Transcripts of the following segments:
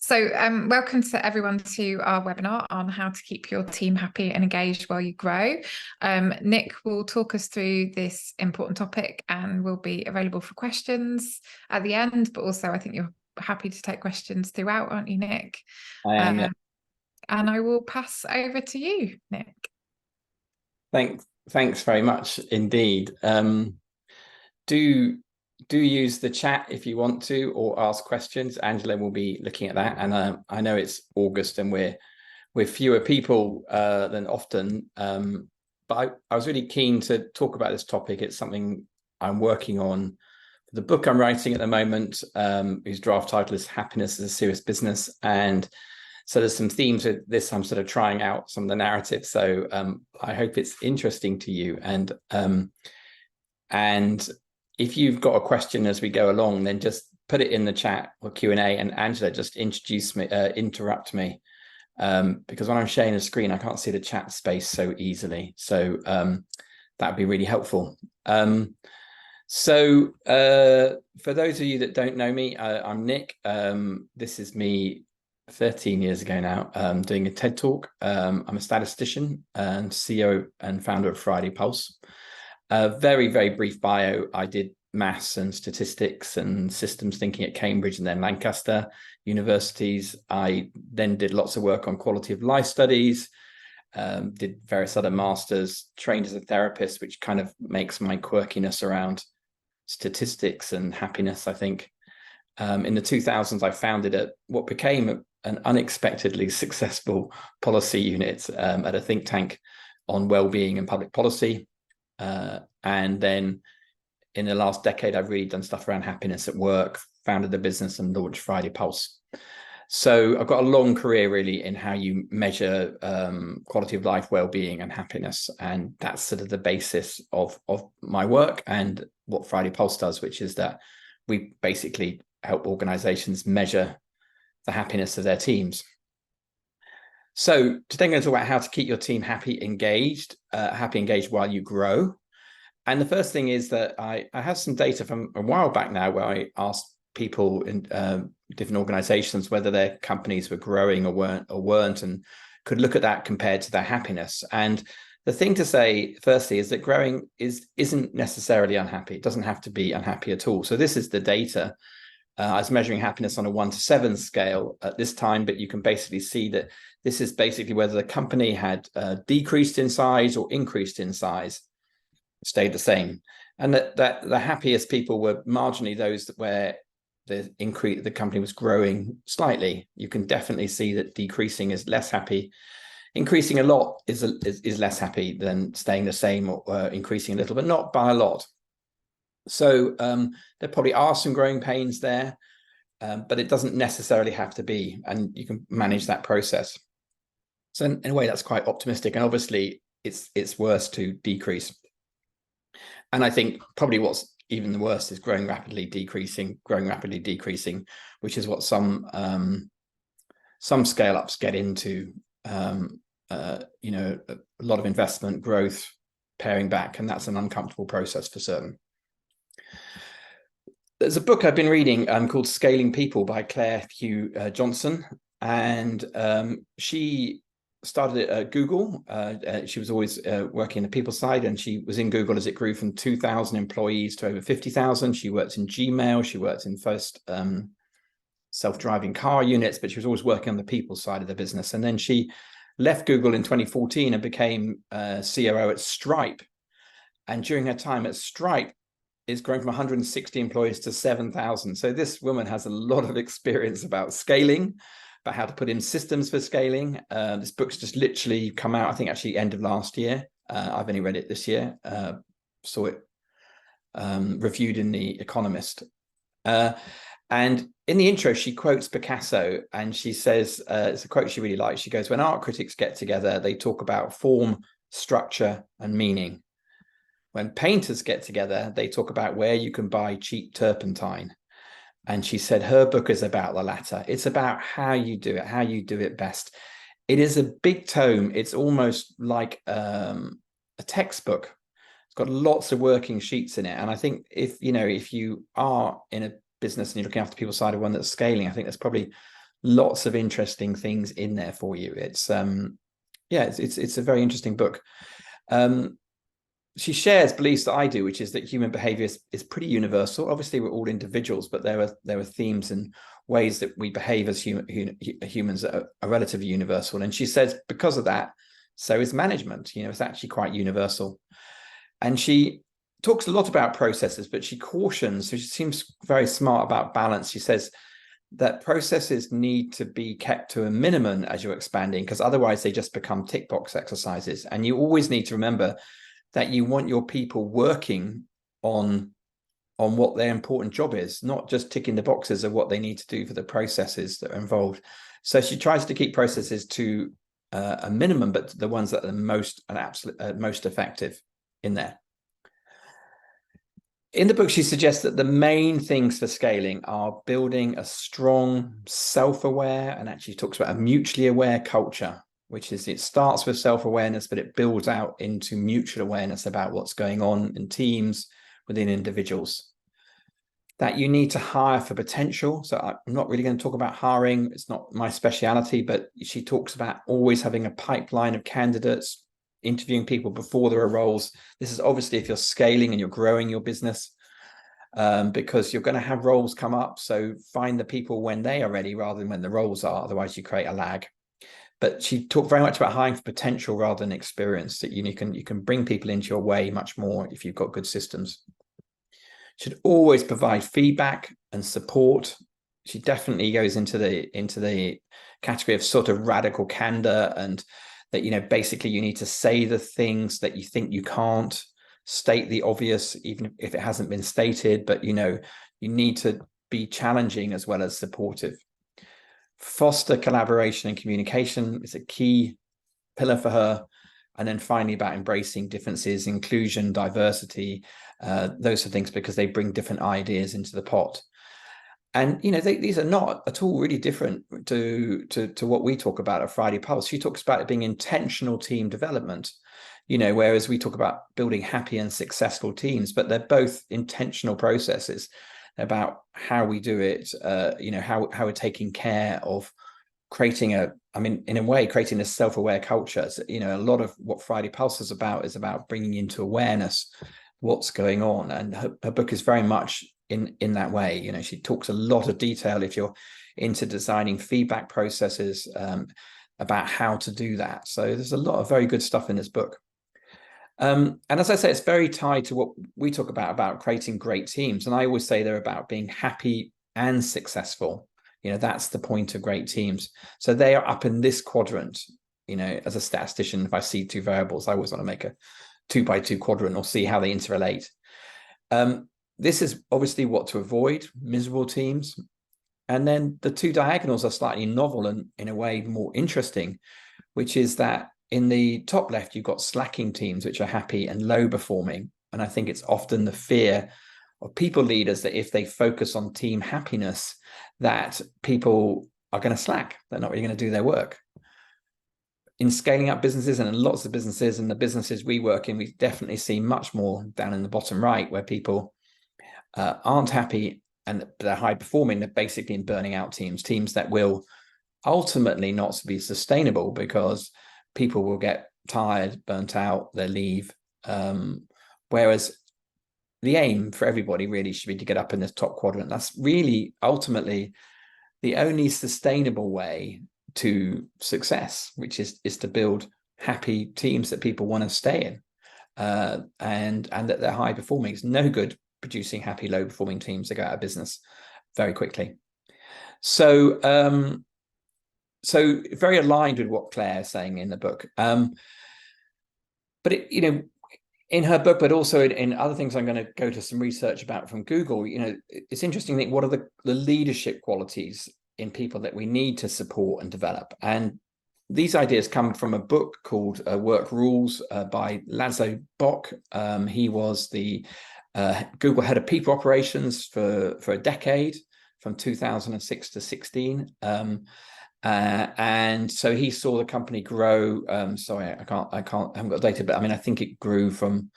So, welcome to everyone to our webinar on how to keep your team happy and engaged while you grow. Nic will talk us through this important topic and will be available for questions at the end, but also I think you're happy to take questions throughout, aren't you, Nic? I am, yeah. And I will pass over to you, Nic. Thanks very much indeed. Do use the chat if you want to, or ask questions. Angela will be looking at that, and I know it's August and we're fewer people than often, but I was really keen to talk about this topic. It's something I'm working on for the book I'm writing at the moment, whose draft title is Happiness is a Serious Business. And so there's some themes with this. I'm sort of trying out some of the narrative. So I hope it's interesting to you. And if you've got a question as we go along, then just put it in the chat or Q&A, and Angela, just interrupt me, because when I'm sharing the screen, I can't see the chat space so easily. So that'd be really helpful. So for those of you that don't know me, I'm Nic. This is me 13 years ago now, doing a TED Talk. I'm a statistician and CEO and founder of Friday Pulse. Very, very brief bio. I did maths and statistics and systems thinking at Cambridge and then Lancaster universities. I then did lots of work on quality of life studies, did various other masters, trained as a therapist, which kind of makes my quirkiness around statistics and happiness, I think. In the 2000s, I founded what became an unexpectedly successful policy unit at a think tank on well-being and public policy. And then in the last decade, I've really done stuff around happiness at work, founded a business and launched Friday Pulse. So I've got a long career really in how you measure quality of life, well-being and happiness. And that's sort of the basis of my work and what Friday Pulse does, which is that we basically help organizations measure the happiness of their teams. So today I'm going to talk about how to keep your team happy, engaged while you grow. And the first thing is that I have some data from a while back now where I asked people in different organizations whether their companies were growing or weren't, and could look at that compared to their happiness. And the thing to say, firstly, is that growing isn't necessarily unhappy. It doesn't have to be unhappy at all. So this is the data. I was measuring happiness on a 1 to 7 scale at this time, but you can basically see that this is basically whether the company had decreased in size or increased in size, stayed the same. And that the happiest people were marginally those where the company was growing slightly. You can definitely see that decreasing is less happy. Increasing a lot is less happy than staying the same or increasing a little, but not by a lot. So there probably are some growing pains there, but it doesn't necessarily have to be, and you can manage that process. So in a way, that's quite optimistic. And obviously, it's worse to decrease. And I think probably what's even the worst is growing rapidly decreasing, which is what some scale-ups get into. A lot of investment, growth, paring back, and that's an uncomfortable process for certain. There's a book I've been reading called Scaling People by Claire Hugh Johnson, and she started at Google. She was always working in the people side, and she was in Google as it grew from 2,000 employees to over 50,000. She worked in Gmail. She worked in first self-driving car units, but she was always working on the people side of the business. And then she left Google in 2014 and became COO at Stripe. And during her time at Stripe, is growing from 160 employees to 7,000. So this woman has a lot of experience about scaling, about how to put in systems for scaling. This book's just literally come out, I think actually end of last year. I've only read it this year. Saw it reviewed in The Economist. And in the intro, she quotes Picasso, and she says, it's a quote she really likes. She goes, "When art critics get together, they talk about form, structure, and meaning. When painters get together, they talk about where you can buy cheap turpentine." And she said her book is about the latter. It's about how you do it best. It is a big tome. It's almost like a textbook. It's got lots of working sheets in it. And I think if you are in a business and you're looking after people's side of one that's scaling, I think there's probably lots of interesting things in there for you. It's it's a very interesting book. She shares beliefs that I do, which is that human behavior is pretty universal. Obviously, we're all individuals, but there are themes and ways that we behave as humans that are relatively universal. And she says because of that, so is management. It's actually quite universal. And she talks a lot about processes, but she cautions, so she seems very smart about balance. She says that processes need to be kept to a minimum as you're expanding, because otherwise they just become tick box exercises. And you always need to remember that you want your people working on what their important job is, not just ticking the boxes of what they need to do for the processes that are involved. So she tries to keep processes to a minimum, but the ones that are most effective in there. In the book, she suggests that the main things for scaling are building a strong, self-aware, and actually talks about a mutually aware culture, which is it starts with self-awareness, but it builds out into mutual awareness about what's going on in teams, within individuals. That you need to hire for potential. So I'm not really going to talk about hiring. It's not my speciality, but she talks about always having a pipeline of candidates, interviewing people before there are roles. This is obviously if you're scaling and you're growing your business, because you're going to have roles come up. So find the people when they are ready rather than when the roles are. Otherwise, you create a lag. But she talked very much about hiring for potential rather than experience. That you can bring people into your way much more if you've got good systems. Should always provide feedback and support. She definitely goes into the category of sort of radical candor, and that basically you need to say the things that you think you can't, state the obvious even if it hasn't been stated, but you need to be challenging as well as supportive. Foster collaboration and communication is a key pillar for her. And then finally about embracing differences, inclusion, diversity, those are things because they bring different ideas into the pot. And these are not at all really different to what we talk about at Friday Pulse. She talks about it being intentional team development, whereas we talk about building happy and successful teams, but they're both intentional processes about how we do it, how we're taking care of creating creating a self-aware culture. So, a lot of what Friday Pulse is about bringing into awareness what's going on. And her book is very much in that way. She talks a lot of detail if you're into designing feedback processes, about how to do that. So there's a lot of very good stuff in this book. And as I say, it's very tied to what we talk about creating great teams. And I always say they're about being happy and successful. That's the point of great teams. So they are up in this quadrant. As a statistician, if I see two variables, I always want to make a 2x2 quadrant or see how they interrelate. This is obviously what to avoid: miserable teams. And then the two diagonals are slightly novel and in a way more interesting, which is that in the top left, you've got slacking teams, which are happy and low performing. And I think it's often the fear of people leaders that if they focus on team happiness, that people are going to slack. They're not really going to do their work. In scaling up businesses and in lots of businesses and the businesses we work in, we definitely see much more down in the bottom right where people aren't happy and they're high performing. They're basically in burning out teams that will ultimately not be sustainable because people will get tired, burnt out, they'll leave. Whereas the aim for everybody really should be to get up in this top quadrant. That's really ultimately the only sustainable way to success, which is to build happy teams that people want to stay in, and that they're high performing. It's no good producing happy, low performing teams that go out of business very quickly. So very aligned with what Claire is saying in the book. But in her book, but also in other things, I'm going to go to some research about from Google. It's interesting that what are the leadership qualities in people that we need to support and develop. And these ideas come from a book called Work Rules by Laszlo Bock. He was the Google head of people operations for a decade, from 2006 to 16. And so he saw the company grow. Sorry, I haven't got data, but I think it grew from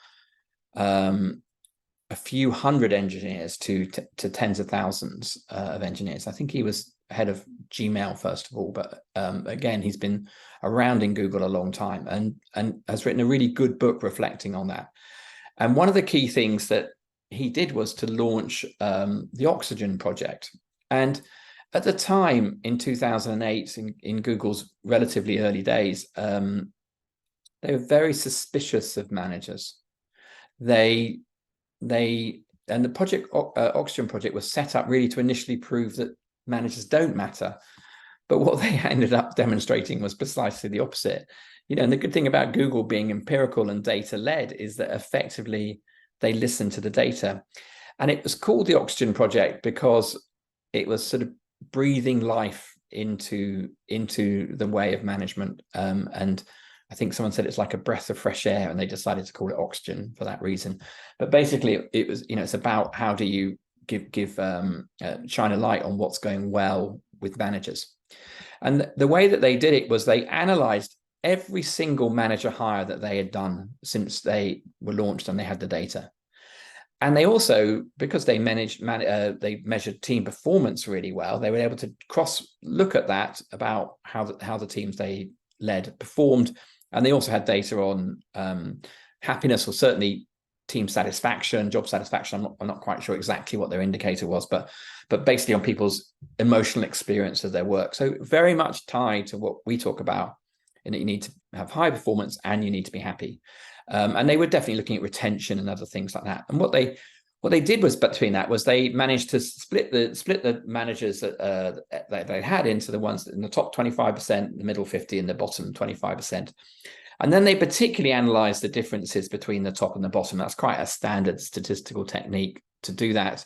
a few hundred engineers to tens of thousands of engineers. I think he was head of Gmail first of all, but again, he's been around in Google a long time and has written a really good book reflecting on that. And one of the key things that he did was to launch the Oxygen project. And at the time in 2008, in Google's relatively early days, they were very suspicious of managers. And the project Oxygen project was set up really to initially prove that managers don't matter. But what they ended up demonstrating was precisely the opposite. And the good thing about Google being empirical and data-led is that effectively they listen to the data. And it was called the Oxygen project because it was sort of breathing life into the way of management. And I think someone said it's like a breath of fresh air, and they decided to call it Oxygen for that reason. But basically, it was, it's about how do you shine a light on what's going well with managers. And the way that they did it was they analyzed every single manager hire that they had done since they were launched and they had the data. And they also, because they measured team performance really well, they were able to look at that about how the teams they led performed. And they also had data on happiness, or certainly team satisfaction, job satisfaction. I'm not quite sure exactly what their indicator was, but basically on people's emotional experience of their work. So very much tied to what we talk about, in that you need to have high performance and you need to be happy. And they were definitely looking at retention and other things like that. And what they did was, between that, was they managed to split the managers that they had into the ones in the top 25%, the middle 50%, and the bottom 25%. And then they particularly analyzed the differences between the top and the bottom. That's quite a standard statistical technique to do that.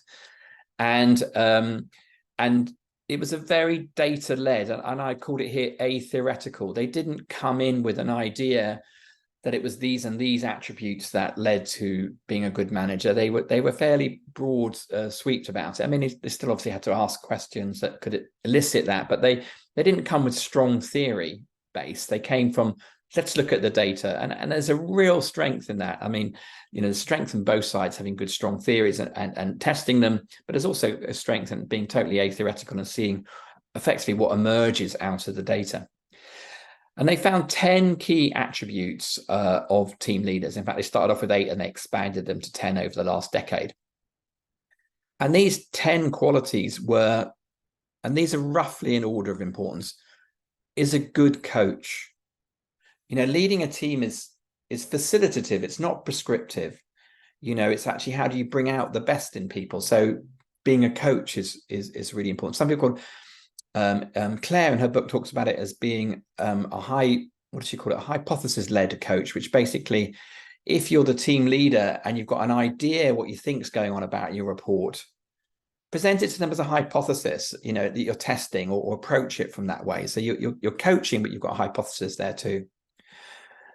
And it was a very data-led, and I called it here a-theoretical. They didn't come in with an idea that it was these and these attributes that led to being a good manager. They were fairly broad sweeped about it. I mean, they still obviously had to ask questions that could elicit that, but they didn't come with strong theory base. They came from, let's look at the data, and there's a real strength in that. I mean, the strength on both sides, having good strong theories and testing them, but there's also a strength in being totally atheoretical and seeing effectively what emerges out of the data. And they found 10 key attributes of team leaders. In fact, they started off with 8 and they expanded them to 10 over the last decade. And these 10 qualities were, and these are roughly in order of importance, is a good coach. Leading a team is facilitative. It's not prescriptive. It's actually, how do you bring out the best in people? So being a coach is really important. Some people, Claire in her book talks about it as being what does she call it? A hypothesis-led coach, which basically, if you're the team leader and you've got an idea what you think is going on about your report, present it to them as a hypothesis, that you're testing, or approach it from that way. So you're coaching, but you've got a hypothesis there too.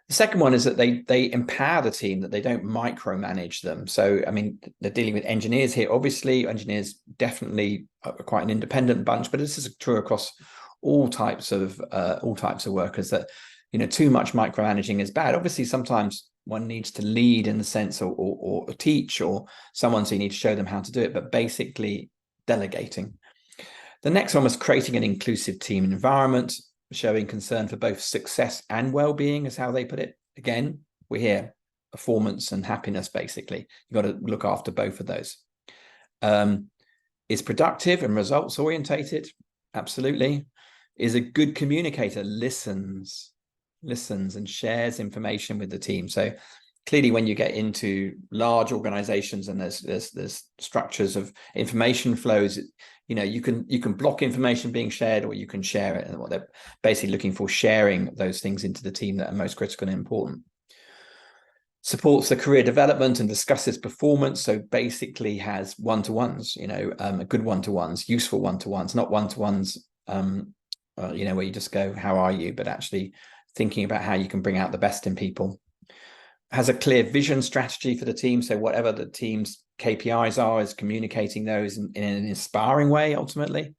The second one is that they empower the team, that they don't micromanage them. So, I mean, they're dealing with engineers here. Obviously, engineers definitely are quite an independent bunch, but this is true across all types of workers, that, too much micromanaging is bad. Obviously, sometimes one needs to lead in the sense, or teach, or someone, so you need to show them how to do it, but basically delegating. The next one was creating an inclusive team environment, showing concern for both success and well-being, is how they put it. Again, we're here, performance and happiness, basically. You've got to look after both of those. Is productive and results orientated? Absolutely. Is a good communicator, listens and shares information with the team. So clearly, when you get into large organizations and there's structures of information flows, you can block information being shared, or you can share it. And what they're basically looking for, sharing those things into the team that are most critical and important. Supports the career development and discusses performance. So basically has one-to-ones, good one-to-ones, useful one-to-ones, not one-to-ones, where you just go, how are you? But actually thinking about how you can bring out the best in people. Has a clear vision strategy for the team. So whatever the team's KPIs are, is communicating those in an inspiring way, ultimately.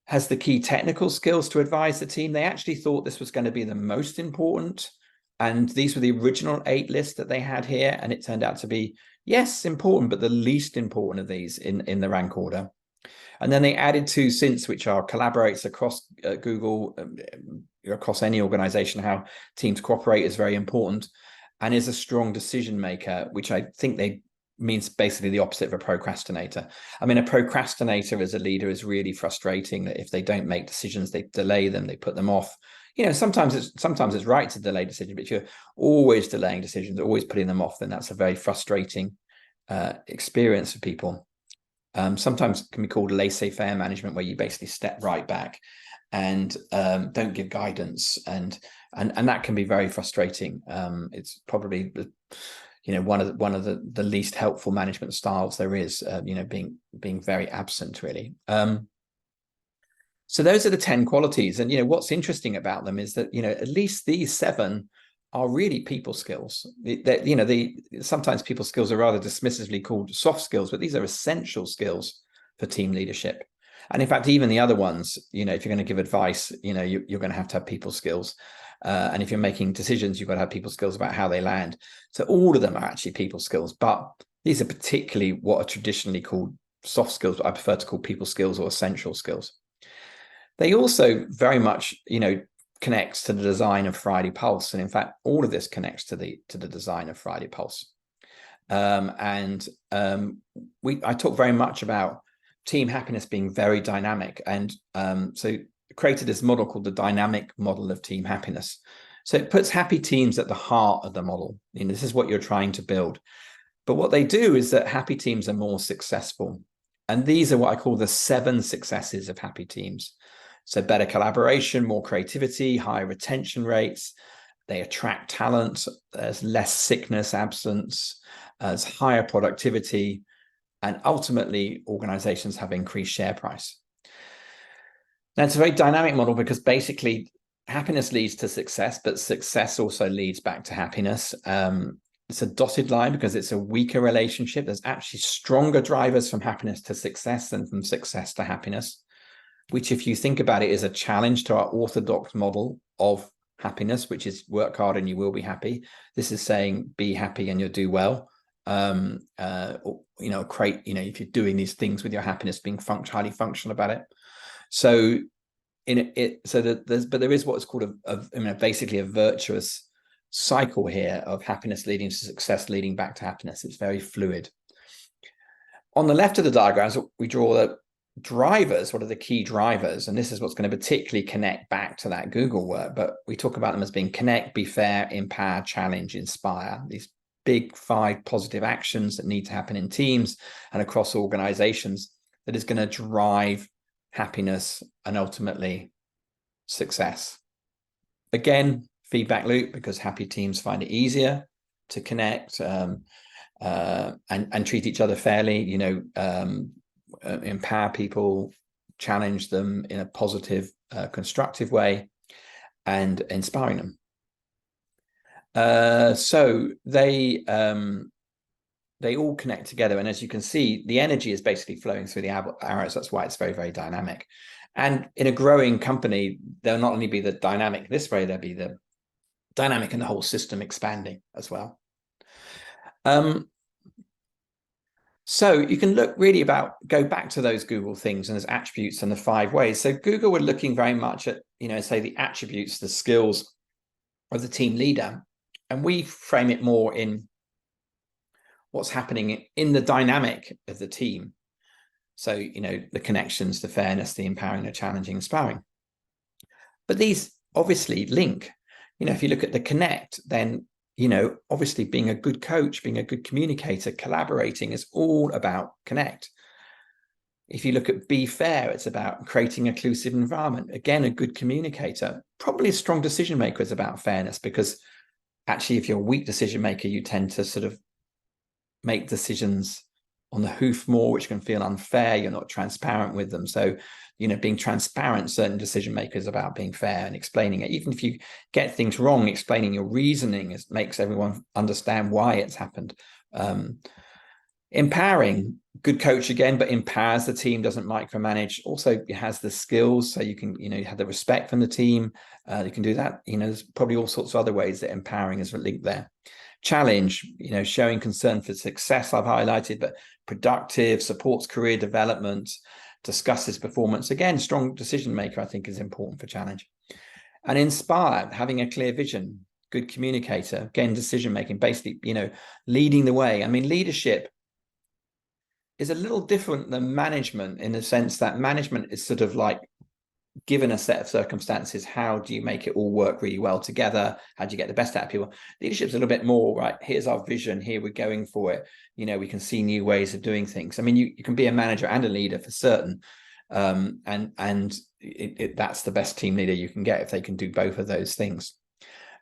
Has the key technical skills to advise the team. They actually thought this was going to be the most important. And these were the original 8 lists that they had here. And it turned out to be, yes, important, but the least important of these in the rank order. And then they added 2 since, which are collaborates across Google, across any organization. How teams cooperate is very important, and is a strong decision maker, which I think they means basically the opposite of a procrastinator. I mean, a procrastinator as a leader is really frustrating, that if they don't make decisions, they delay them, they put them off. You know, sometimes it's right to delay decisions, but if you're always delaying decisions, always putting them off, then that's a very frustrating experience for people. Sometimes it can be called laissez-faire management, where you basically step right back and don't give guidance, and that can be very frustrating. It's probably one of the least helpful management styles there is. Being very absent, really. So those are the 10 qualities, and what's interesting about them is that at least these 7 are really people skills. Sometimes people skills are rather dismissively called soft skills, but these are essential skills for team leadership. And in fact, even the other ones, if you're going to give advice, you're going to have people skills. And if you're making decisions, you've got to have people skills about how they land. So all of them are actually people skills, but these are particularly what are traditionally called soft skills, but I prefer to call people skills or essential skills. They also very much, connects to the design of Friday Pulse. And in fact, all of this connects to the design of Friday Pulse. I talk very much about team happiness being very dynamic. And so created this model called the dynamic model of team happiness. So it puts happy teams at the heart of the model. This is what you're trying to build. But what they do is that happy teams are more successful. And these are what I call the 7 successes of happy teams. So better collaboration, more creativity, higher retention rates. They attract talent. There's less sickness, absence. There's higher productivity. And ultimately, organizations have increased share price. Now, it's a very dynamic model because basically happiness leads to success, but success also leads back to happiness. It's a dotted line because it's a weaker relationship. There's actually stronger drivers from happiness to success than from success to happiness, which, if you think about it, is a challenge to our orthodox model of happiness, which is work hard and you will be happy. This is saying be happy and you'll do well. Create, if you're doing these things with your happiness, being highly functional about it. So there is what's called basically a virtuous cycle here of happiness leading to success, leading back to happiness. It's very fluid. On the left of the diagrams, we draw the drivers. What are the key drivers? And this is what's going to particularly connect back to that Google work, but we talk about them as being connect, be fair, empower, challenge, inspire. These big 5 positive actions that need to happen in teams and across organizations that is going to drive happiness and ultimately success. Again, feedback loop, because happy teams find it easier to connect and treat each other fairly, empower people, challenge them in a positive, constructive way, and inspiring them. So they all connect together. And as you can see, the energy is basically flowing through the arrows. That's why it's very, very dynamic. And in a growing company, there'll not only be the dynamic this way, there'll be the dynamic in the whole system expanding as well. So you can go back to those Google things and there's attributes and the 5 ways. So Google were looking very much at, say the attributes, the skills of the team leader. And we frame it more in what's happening in the dynamic of the team. So, the connections, the fairness, the empowering, the challenging, inspiring. But these obviously link. If you look at the connect, then, obviously being a good coach, being a good communicator, collaborating is all about connect. If you look at be fair, it's about creating an inclusive environment. Again, a good communicator. Probably a strong decision maker is about fairness, because actually, if you're a weak decision maker, you tend to sort of make decisions on the hoof more, which can feel unfair. You're not transparent with them. So, being transparent, certain decision makers about being fair and explaining it. Even if you get things wrong, explaining your reasoning makes everyone understand why it's happened. Empowering, good coach again, but empowers the team, doesn't micromanage. Also, it has the skills, so you can, you have the respect from the team. You can do that. There's probably all sorts of other ways that empowering is linked there. Challenge, showing concern for success, I've highlighted, but productive, supports career development, discusses performance. Again, strong decision maker, I think, is important for challenge. And inspire, having a clear vision, good communicator, again, decision making, basically, leading the way. I mean, leadership is a little different than management in the sense that management is sort of like, given a set of circumstances, how do you make it all work really well together? How do you get the best out of people? Leadership's a little bit more, right, here's our vision, here we're going for it. We can see new ways of doing things. I mean, you can be a manager and a leader for certain. And that's the best team leader you can get if they can do both of those things.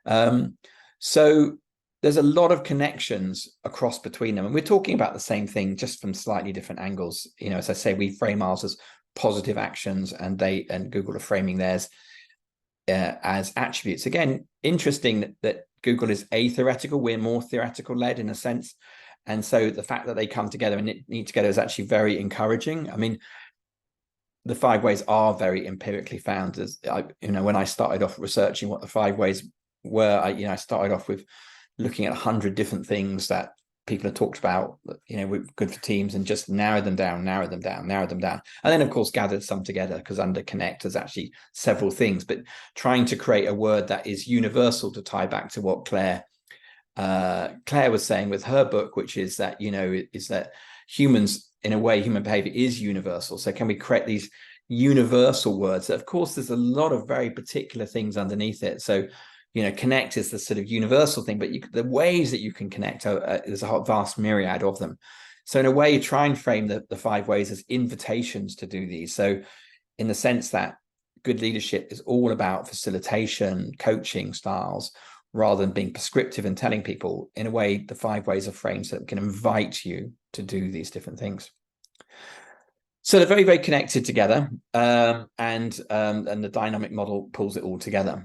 So there's a lot of connections across between them. And we're talking about the same thing, just from slightly different angles. As I say, we frame ours as positive actions, and Google are framing theirs as attributes. Again, interesting that Google is atheoretical, we're more theoretical led in a sense. And so the fact that they come together and need together is actually very encouraging. I mean, the 5 ways are very empirically found. As when I started off researching what the 5 ways were, I started off with looking at 100 different things that people have talked about, were good for teams, and just narrowed them down. And then, of course, gathered some together, because under Connect there's actually several things, but trying to create a word that is universal to tie back to what Claire was saying with her book, which is that, is that humans, in a way, human behavior is universal. So can we create these universal words? Of course, there's a lot of very particular things underneath it. So connect is the sort of universal thing, but the ways that you can connect, there's a vast myriad of them. So in a way, try and frame the 5 ways as invitations to do these. So in the sense that good leadership is all about facilitation, coaching styles, rather than being prescriptive and telling people. In a way, the 5 ways are framed so that it can invite you to do these different things. So they're very, very connected together, and the dynamic model pulls it all together.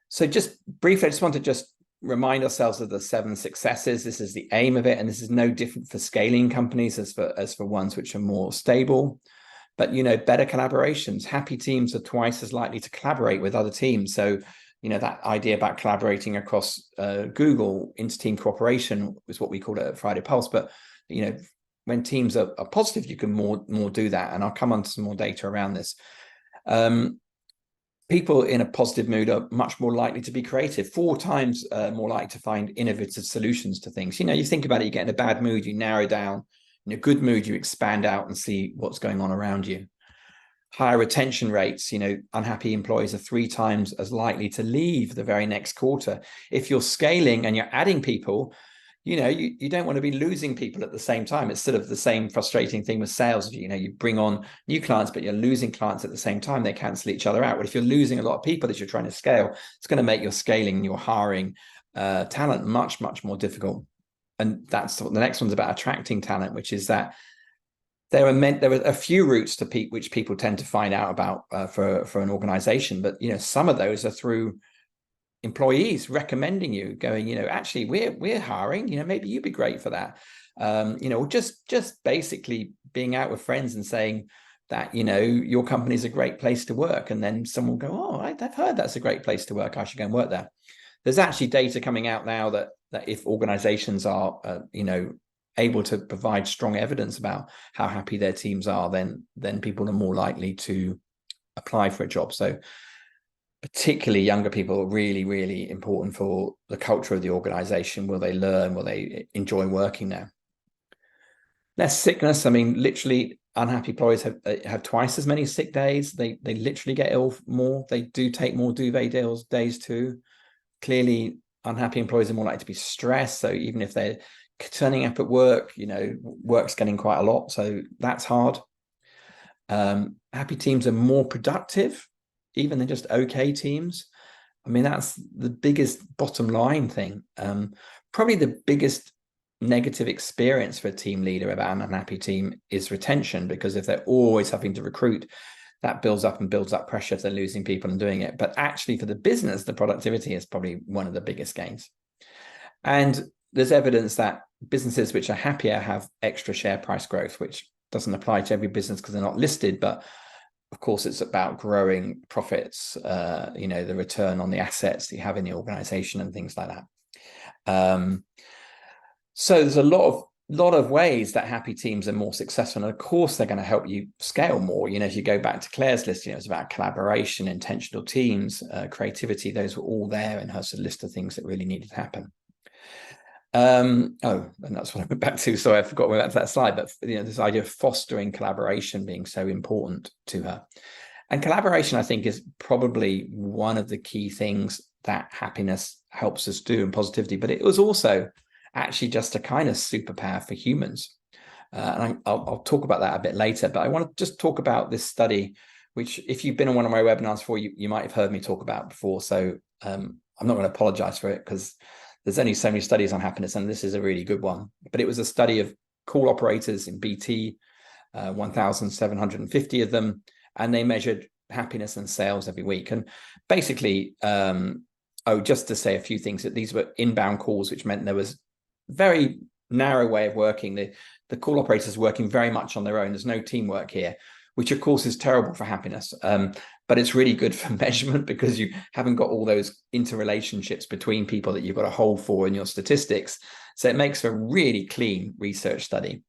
So just briefly, I just want to remind ourselves of the 7 successes. This is the aim of it, and this is no different for scaling companies as for ones which are more stable. But better collaborations. Happy teams are twice as likely to collaborate with other teams. So that idea about collaborating across Google, inter-team cooperation is what we call it at Friday Pulse. But when teams are positive, you can more do that. And I'll come on to some more data around this. People in a positive mood are much more likely to be creative, 4 times more likely to find innovative solutions to things. You think about it, you get in a bad mood, you narrow down. In a good mood, you expand out and see what's going on around you. Higher retention rates, unhappy employees are 3 times as likely to leave the very next quarter. If you're scaling and you're adding people, you don't want to be losing people at the same time. It's sort of the same frustrating thing with sales. You bring on new clients, but you're losing clients at the same time. They cancel each other out. But if you're losing a lot of people as you're trying to scale, it's going to make your scaling and your hiring talent much, much more difficult. And that's the next one's about attracting talent, which is that there are a few routes to which people tend to find out about for an organization. But some of those are through employees recommending you, going, actually we're hiring, maybe you'd be great for that. Just basically being out with friends and saying that, your company is a great place to work. And then someone will go, oh, I've heard that's a great place to work. I should go and work there. There's actually data coming out now that if organizations are, able to provide strong evidence about how happy their teams are, then people are more likely to apply for a job. So particularly younger people are really, really important for the culture of the organization. Will they learn? Will they enjoy working there? Less sickness. I mean, literally, unhappy employees have twice as many sick days. They literally get ill more. They do take more duvet days too. Clearly, unhappy employees are more likely to be stressed. So even if they're turning up at work, work's getting quite a lot. So that's hard. Happy teams are more productive, even than just okay teams. I mean, that's the biggest bottom line thing. Probably the biggest negative experience for a team leader about an unhappy team is retention, because if they're always having to recruit, that builds up pressure if they're losing people and doing it. But actually for the business, the productivity is probably one of the biggest gains. And there's evidence that businesses which are happier have extra share price growth, which doesn't apply to every business because they're not listed, but of course, it's about growing profits, the return on the assets that you have in the organization and things like that. So there's a lot lot of ways that happy teams are more successful. And of course, they're going to help you scale more. You know, if you go back to Claire's list, you know, it's about collaboration, intentional teams, creativity. Those were all there in her sort of list of things that really needed to happen. And that's what I went back to. Sorry, I forgot to go back to that slide. But you know, this idea of fostering collaboration being so important to her. And collaboration, I think, is probably one of the key things that happiness helps us do, and positivity. But it was also actually just a kind of superpower for humans. And I'll talk about that a bit later. But I want to just talk about this study, which if you've been on one of my webinars before, you might have heard me talk about before. So I'm not going to apologize for it, because there's only so many studies on happiness, and this is a really good one. But it was a study of call operators in BT, 1,750 of them, and they measured happiness and sales every week. And basically, just to say a few things, that these were inbound calls, which meant there was very narrow way of working. The call operators working very much on their own. There's no teamwork here, which of course is terrible for happiness. But it's really good for measurement, because you haven't got all those interrelationships between people that you've got to hold for in your statistics. So it makes for a really clean research study.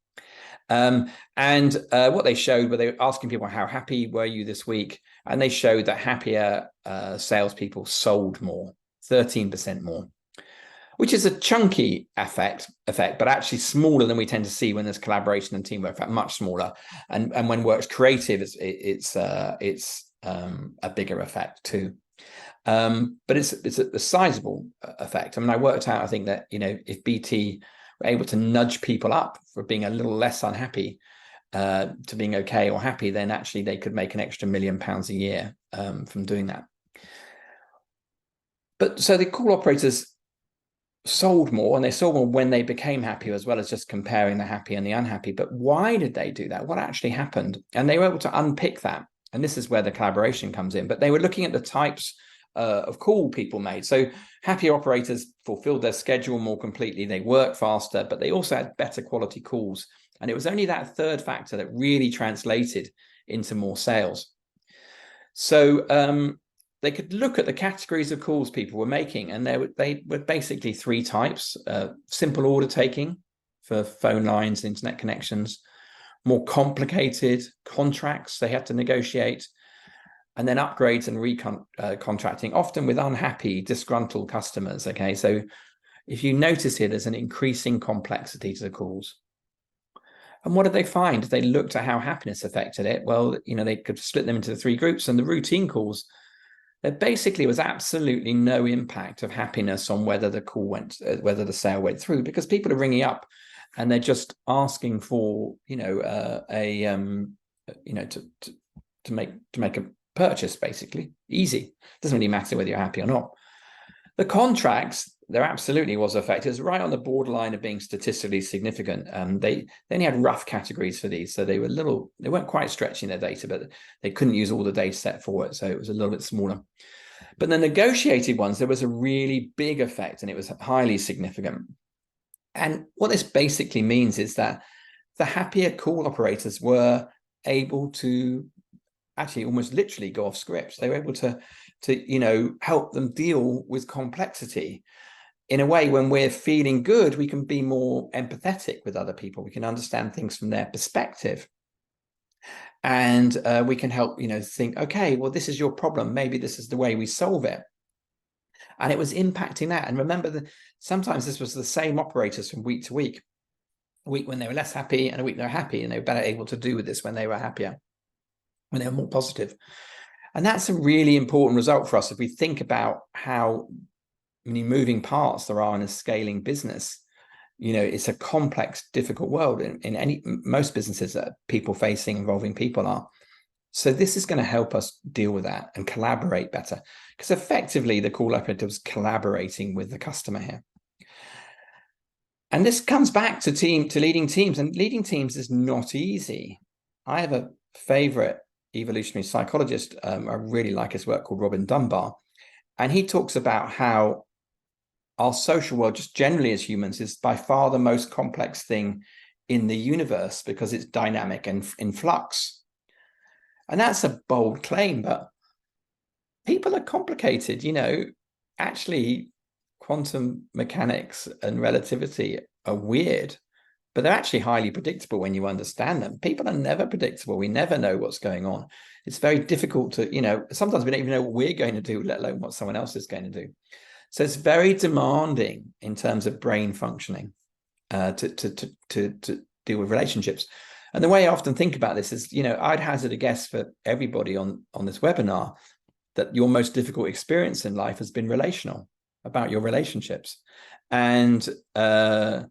And what they showed, were they were asking people, how happy were you this week? And they showed that happier salespeople sold more, 13% more, which is a chunky effect, but actually smaller than we tend to see when there's collaboration and teamwork. In fact, much smaller. And when work's creative, it's a bigger effect too. But it's a sizable effect. I mean, I worked out, I think that, you know, if BT were able to nudge people up for being a little less unhappy to being okay or happy, then actually they could make an extra £1 million a year from doing that. But so the call operators sold more, and they sold more when they became happy, as well as just comparing the happy and the unhappy. But why did they do that? What actually happened? And they were able to unpick that. And this is where the collaboration comes in. But they were looking at the types of call people made. So happy operators fulfilled their schedule more completely. They worked faster, but they also had better quality calls. And it was only that third factor that really translated into more sales. So they could look at the categories of calls people were making, and they were basically three types: simple order taking for phone lines, internet connections; more complicated contracts they had to negotiate; and then upgrades and recontracting, often with unhappy, disgruntled customers. Okay, so if you notice here, there's an increasing complexity to the calls. And what did they find? They looked at how happiness affected it. Well, you know, they could split them into the three groups, and the routine calls, there basically was absolutely no impact of happiness on whether the call went, whether the sale went through, because people are ringing up and they're just asking for, you know, to make a purchase, basically. Easy. Doesn't really matter whether you're happy or not. The contracts, there absolutely was effect. It was right on the borderline of being statistically significant. They only had rough categories for these, so they weren't quite stretching their data, but they couldn't use all the data set for it, so it was a little bit smaller. But the negotiated ones, there was a really big effect, and it was highly significant. And what this basically means is that the happier call operators were able to actually almost literally go off script. They were able to you know, help them deal with complexity in a way. When we're feeling good, we can be more empathetic with other people. We can understand things from their perspective, and we can help, you know, think, okay, well, this is your problem, maybe this is the way we solve it. And it was impacting that. And remember that sometimes this was the same operators from week to week, a week when they were less happy and a week they were happy, and they were better able to do with this when they were happier, when they were more positive. And that's a really important result for us if we think about how many moving parts there are in a scaling business. You know, it's a complex, difficult world in most businesses that people facing, involving people are. So this is going to help us deal with that and collaborate better, because effectively the call operator was collaborating with the customer here. And this comes back to leading teams, and leading teams is not easy. I have a favorite evolutionary psychologist, I really like his work, called Robin Dunbar, and he talks about how our social world, just generally as humans, is by far the most complex thing in the universe, because it's dynamic and in flux. And that's a bold claim, but people are complicated. You know, actually quantum mechanics and relativity are weird. but they're actually highly predictable when you understand them. People are never predictable. We never know what's going on. It's very difficult to, sometimes we don't even know what we're going to do, let alone what someone else is going to do. So it's very demanding in terms of brain functioning to deal with relationships. And the way I often think about this is, I'd hazard a guess for everybody on this webinar that your most difficult experience in life has been relational, about your relationships. And so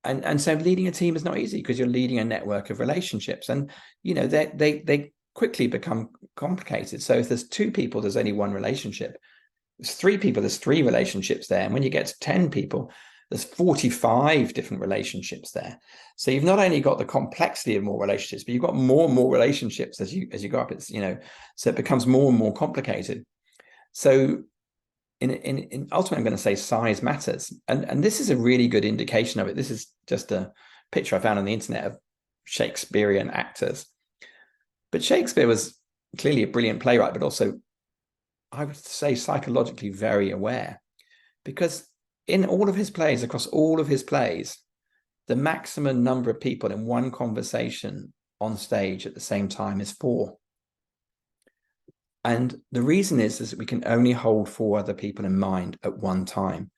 leading a team is not easy because you're leading a network of relationships, and they quickly become complicated. So if there's 2 people, there's only 1 relationship. There's 3 people, there's 3 relationships there. And when you get to 10 people, there's 45 different relationships there. So you've not only got the complexity of more relationships, but you've got more and more relationships as you go up. It's so it becomes more and more complicated. So in ultimately, I'm going to say size matters, and this is a really good indication of it. This is just a picture I found on the internet of Shakespearean actors. But Shakespeare was clearly a brilliant playwright, but also, I would say, psychologically very aware, because in all of his plays, across all of his plays, the maximum number of people in one conversation on stage at the same time is 4. And the reason is that we can only hold 4 other people in mind at one time.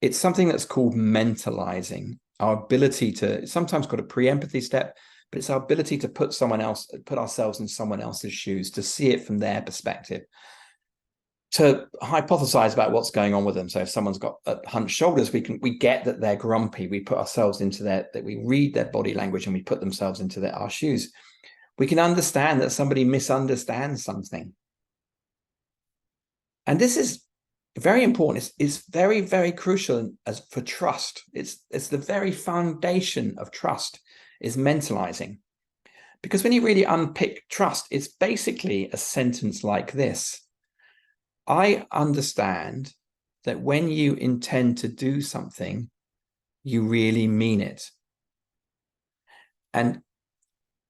It's something that's called mentalizing, our ability to, sometimes called a pre-empathy step, but it's our ability to put ourselves in someone else's shoes, to see it from their perspective, to hypothesize about what's going on with them. So if someone's got hunched shoulders, we get that they're grumpy. We put ourselves into that we read their body language and we put themselves into our shoes. We can understand that somebody misunderstands something. And this is very important. It's very, very crucial as for trust. It's the very foundation of trust is mentalizing. Because when you really unpick trust, it's basically a sentence like this. I understand that when you intend to do something, you really mean it. And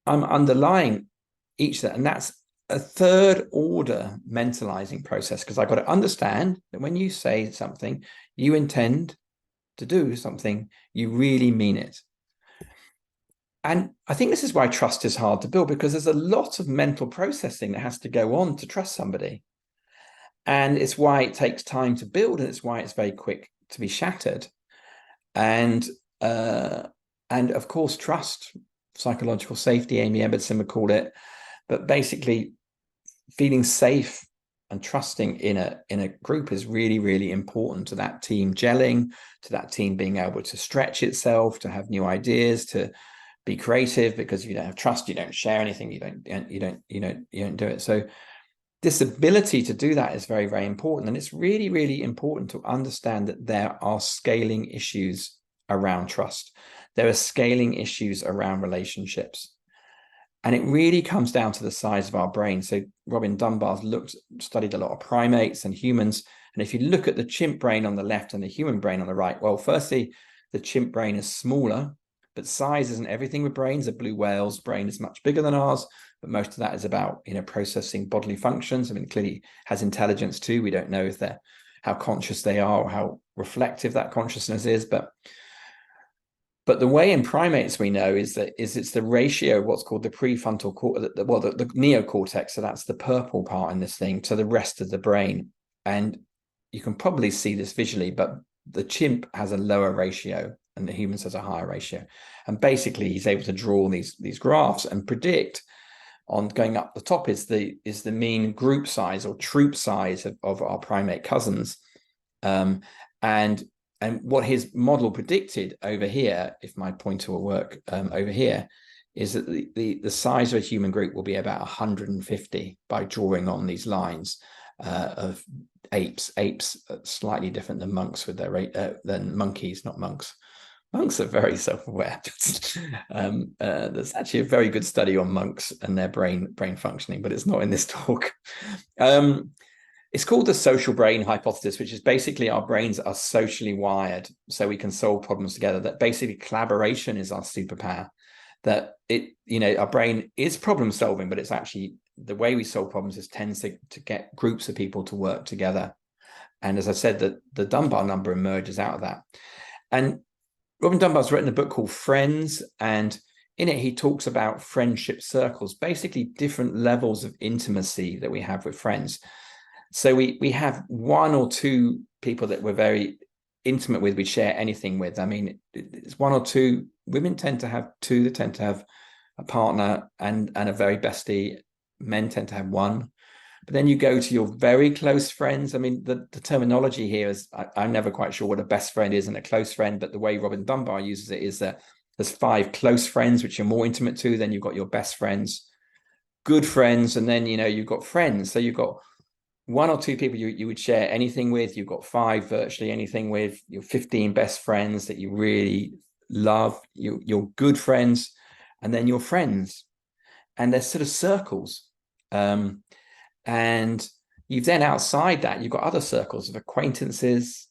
I'm underlying each of that. And that's a third order mentalizing process, because I've got to understand that when you say something, you intend to do something, you really mean it. And I think this is why trust is hard to build, because there's a lot of mental processing that has to go on to trust somebody. And it's why it takes time to build, and it's why it's very quick to be shattered. And of course, trust, psychological safety, Amy Edmondson would call it, but basically feeling safe and trusting in a group is really, really important to that team gelling, to that team being able to stretch itself, to have new ideas, to be creative. Because if you don't have trust, you don't share anything, you don't do it. So this ability to do that is very, very important. And it's really, really important to understand that there are scaling issues around trust. There are scaling issues around relationships. And it really comes down to the size of our brain. So Robin Dunbar's studied a lot of primates and humans. And if you look at the chimp brain on the left and the human brain on the right, well, firstly, the chimp brain is smaller, but size isn't everything with brains. A blue whale's brain is much bigger than ours, but most of that is about, processing bodily functions. I mean, clearly has intelligence too. We don't know if how conscious they are or how reflective that consciousness is, but the way in primates we know is it's the ratio of what's called the prefrontal cortex, the neocortex, so that's the purple part in this thing, to the rest of the brain. And you can probably see this visually, but the chimp has a lower ratio and the humans has a higher ratio. And basically he's able to draw these graphs and predict on going up the top is the mean group size or troop size of our primate cousins. And what his model predicted over here, if my pointer will work over here, is that the size of a human group will be about 150 by drawing on these lines of apes. Apes are slightly different than monks with their than monkeys, not monks. Monks are very self-aware. There's actually a very good study on monks and their brain functioning, but it's not in this talk. It's called the social brain hypothesis, which is basically our brains are socially wired so we can solve problems together. That basically collaboration is our superpower. That our brain is problem solving, but it's actually the way we solve problems tends to get groups of people to work together. And as I said, the Dunbar number emerges out of that. And Robin Dunbar's written a book called Friends, and in it he talks about friendship circles, basically different levels of intimacy that we have with friends. So we have one or two people that we're very intimate with, we share anything with. I mean, it's one or two. Women tend to have two. They tend to have a partner and a very bestie. Men tend to have one. But then you go to your very close friends. I mean, the terminology here is, I'm never quite sure what a best friend is and a close friend, but the way Robin Dunbar uses it is that there's 5 close friends, which you're more intimate to. Then you've got your best friends, good friends, and then, you've got friends. So you've got 1 or 2 people you would share anything with. You've got 5 virtually anything with. Your 15 best friends that you really love, your good friends, and then your friends. And there's sort of circles. And you've then outside that, you've got other circles of acquaintances,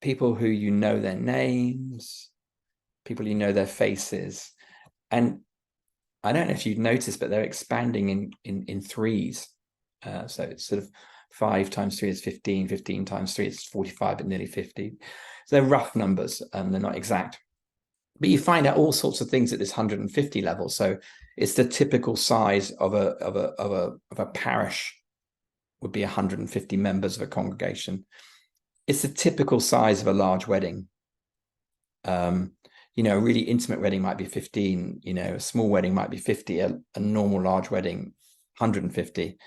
people who you know their names, people you know their faces. And I don't know if you've noticed, but they're expanding in threes. So it's sort of 5 times 3 is 15, 15 times 3 is 45, but nearly 50. So they're rough numbers, they're not exact. But you find out all sorts of things at this 150 level. So it's the typical size of a parish would be 150 members of a congregation. It's the typical size of a large wedding. A really intimate wedding might be 15. A small wedding might be 50. A normal large wedding, 150.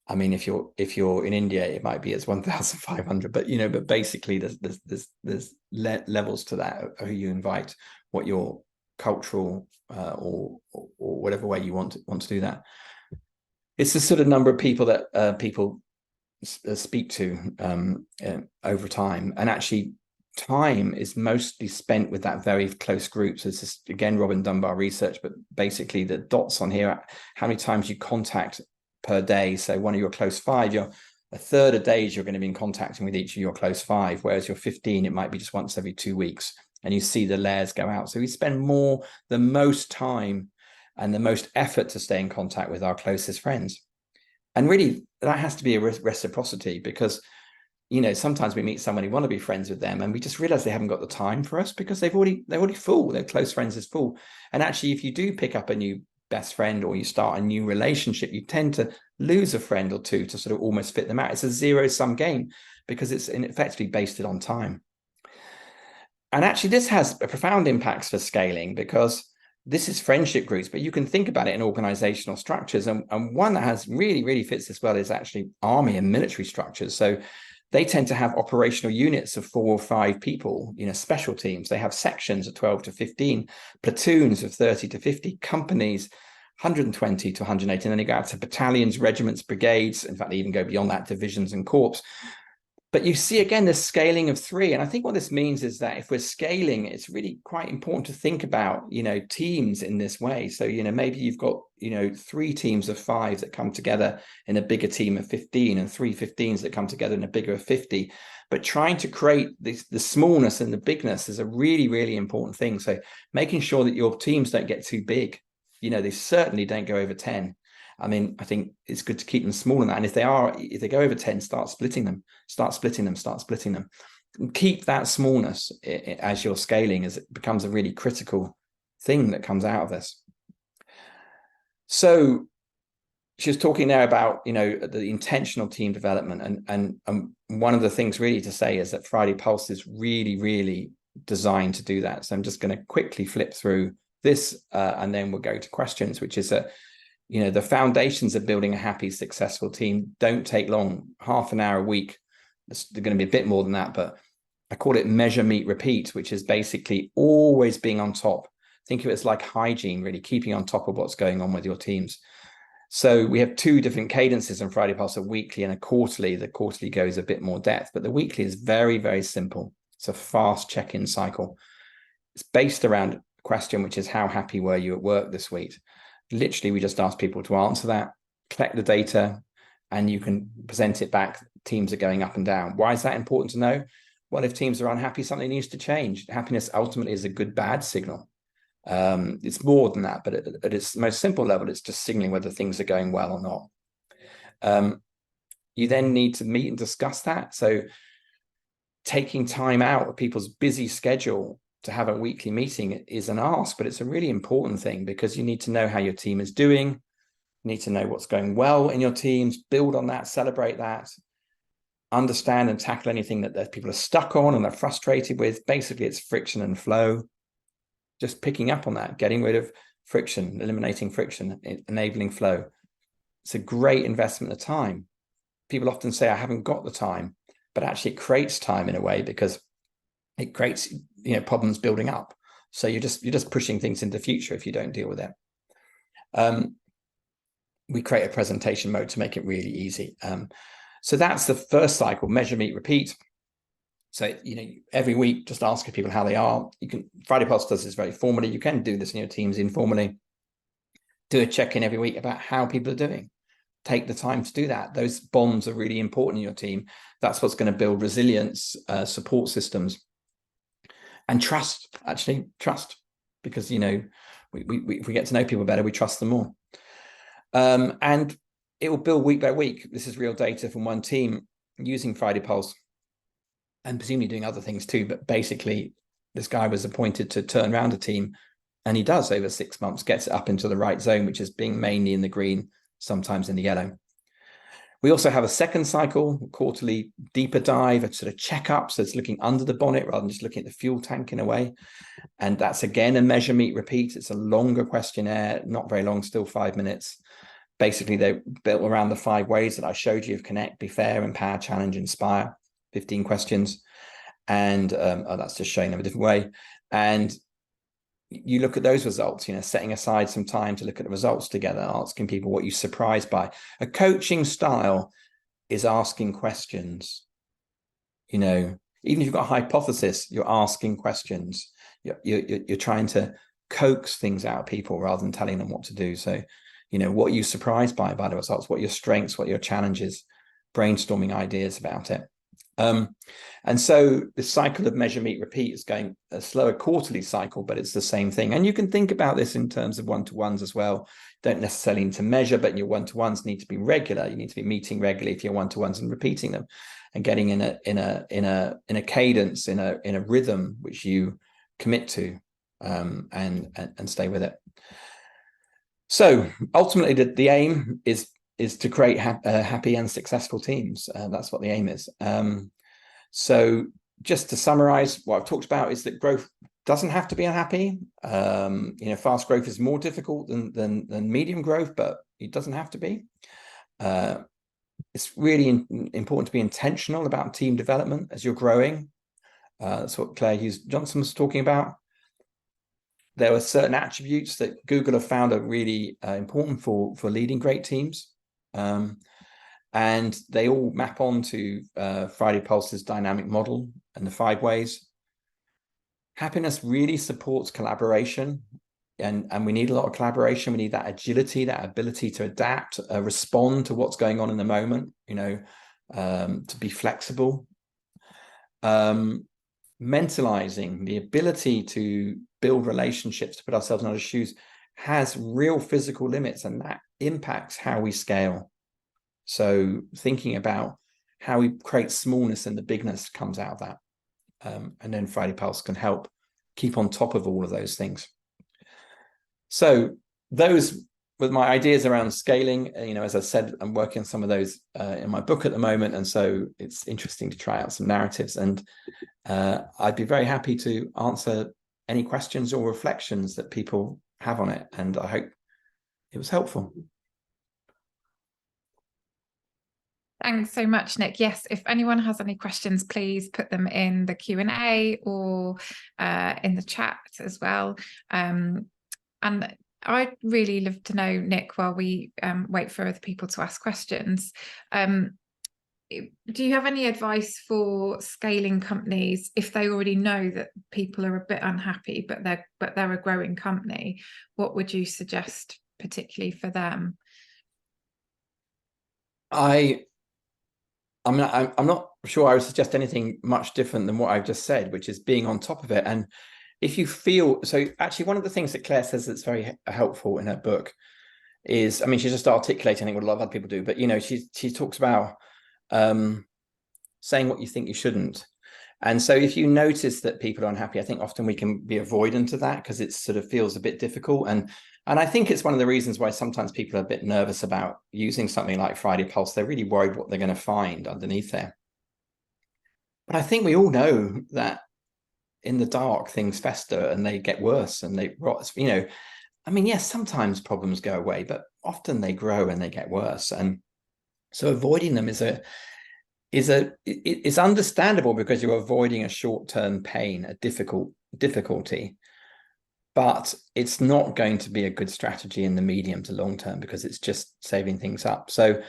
I mean, if you're in India, it might be as 1,500. But basically, there's levels to that, who you invite, what your cultural or whatever way you want to do that. It's the sort of number of people that people speak to over time, and actually, time is mostly spent with that very close group. So this is again Robin Dunbar research, but basically the dots on here, how many times you contact per day. So one of your close 5, you're a third of days you're going to be in contacting with each of your close 5, whereas your 15, it might be just once every 2 weeks, and you see the layers go out. So we spend the most time and the most effort to stay in contact with our closest friends. And really, that has to be a reciprocity, because sometimes we meet someone, we want to be friends with them, and we just realize they haven't got the time for us because they're already full. Their close friends is full. And actually, if you do pick up a new best friend or you start a new relationship, you tend to lose a friend or two to sort of almost fit them out. It's a zero-sum game because it's effectively based on time. And actually, this has profound impacts for scaling, because this is friendship groups, but you can think about it in organizational structures. And one that has really fits this well is actually army and military structures. So they tend to have operational units of 4 or 5 people, special teams. They have sections of 12 to 15, platoons of 30 to 50, companies, 120 to 180. And then you go out to battalions, regiments, brigades. In fact, they even go beyond that, divisions and corps. But you see, again, the scaling of 3. And I think what this means is that if we're scaling, it's really quite important to think about, teams in this way. So, maybe you've got, 3 teams of 5 that come together in a bigger team of 15, and 3 15s that come together in a bigger of 50. But trying to create the smallness and the bigness is a really important thing. So making sure that your teams don't get too big. They certainly don't go over 10. I mean, I think it's good to keep them small in that. And if they go over 10, start splitting them. Keep that smallness as you're scaling, as it becomes a really critical thing that comes out of this. So she was talking there about, the intentional team development. And one of the things really to say is that Friday Pulse is really designed to do that. So I'm just going to quickly flip through this and then we'll go to questions, which is that, the foundations of building a happy, successful team don't take long. Half an hour a week. They're going to be a bit more than that, but I call it measure, meet, repeat, which is basically always being on top. Think of it as like hygiene, really keeping on top of what's going on with your teams. So we have 2 different cadences on Friday Pulse, a weekly and a quarterly. The quarterly goes a bit more depth, but the weekly is very simple. It's a fast check-in cycle. It's based around a question, which is, how happy were you at work this week? Literally, we just ask people to answer that, collect the data, and you can present it back. Teams are going up and down. Why is that important to know? Well, if teams are unhappy, something needs to change. Happiness ultimately is a good-bad signal. It's more than that, but at its most simple level, it's just signaling whether things are going well or not. You then need to meet and discuss that. So taking time out of people's busy schedule to have a weekly meeting is an ask, but it's a really important thing, because you need to know how your team is doing. You need to know what's going well in your teams, build on that, celebrate that, understand and tackle anything that people are stuck on and they're frustrated with. Basically, it's friction and flow. Just picking up on that, getting rid of friction, eliminating friction, enabling flow. It's a great investment of time. People often say, I haven't got the time, but actually it creates time in a way, because it creates, problems building up. So you're just pushing things into the future if you don't deal with it. We create a presentation mode to make it really easy. So that's the first cycle: measure, meet, repeat. So, every week, just asking people how they are. Friday Pulse does this very formally. You can do this in your teams informally. Do a check-in every week about how people are doing. Take the time to do that. Those bonds are really important in your team. That's what's going to build resilience, support systems, and trust. Actually, trust, because if we get to know people better, we trust them more. And it will build week by week. This is real data from one team using Friday Pulse, and presumably doing other things too. But basically, this guy was appointed to turn around a team, and he does over 6 months, gets it up into the right zone, which is being mainly in the green, sometimes in the yellow. We also have a second cycle, quarterly deeper dive, a sort of checkup. So it's looking under the bonnet rather than just looking at the fuel tank in a way. And that's again a measure, meet, repeat. It's a longer questionnaire, not very long, still 5 minutes. Basically, they're built around the 5 ways that I showed you of connect, be fair, empower, challenge, inspire. 15 questions. And that's just showing them a different way. And you look at those results, setting aside some time to look at the results together, asking people what you're surprised by. A coaching style is asking questions. Even if you've got a hypothesis, you're asking questions. You're trying to coax things out of people rather than telling them what to do. So, what are you surprised by the results? What are your strengths? What are your challenges? Brainstorming ideas about it. And so the cycle of measure, meet, repeat is going a slower quarterly cycle, but it's the same thing. And you can think about this in terms of one-to-ones as well. Don't necessarily need to measure, but your one-to-ones need to be regular. You need to be meeting regularly for your one-to-ones and repeating them, and getting in a cadence, in a rhythm which you commit to, and stay with it. So ultimately, the aim is to create happy and successful teams. That's what the aim is. So just to summarize, what I've talked about is that growth doesn't have to be unhappy. Fast growth is more difficult than medium growth, but it doesn't have to be. It's really important to be intentional about team development as you're growing. That's what Claire Hughes Johnson was talking about. There are certain attributes that Google have found are really important for leading great teams. And they all map onto Friday Pulse's dynamic model and the 5 ways. Happiness really supports collaboration, and we need a lot of collaboration. We need that agility, that ability to adapt, respond to what's going on in the moment, to be flexible. Mentalizing, the ability to build relationships, to put ourselves in other shoes, has real physical limits, and that impacts how we scale. So thinking about how we create smallness and the bigness comes out of that. And then Friday Pulse can help keep on top of all of those things. So those were my ideas around scaling. As I said, I'm working on some of those in my book at the moment. And so it's interesting to try out some narratives. And I'd be very happy to answer any questions or reflections that people have on it. And I hope it was helpful. Thanks so much, Nic. Yes, if anyone has any questions, please put them in the Q&A or in the chat as well. And I'd really love to know, Nic, while we wait for other people to ask questions, do you have any advice for scaling companies if they already know that people are a bit unhappy, but they're a growing company? What would you suggest particularly for them? I'm not sure I would suggest anything much different than what I've just said, which is being on top of it. And if you feel, so actually one of the things that Claire says that's very helpful in her book is, she's just articulating, I think, what a lot of other people do, but she talks about saying what you think you shouldn't. And so if you notice that people are unhappy, I think often we can be avoidant of that because it sort of feels a bit difficult. And I think it's one of the reasons why sometimes people are a bit nervous about using something like Friday Pulse. They're really worried what they're going to find underneath there. But I think we all know that in the dark, things fester and they get worse and they rot, you know. I mean, yes, sometimes problems go away, but often they grow and they get worse. And so avoiding them is understandable because you're avoiding a short-term pain, a difficulty, but it's not going to be a good strategy in the medium to long term because it's just saving things up. So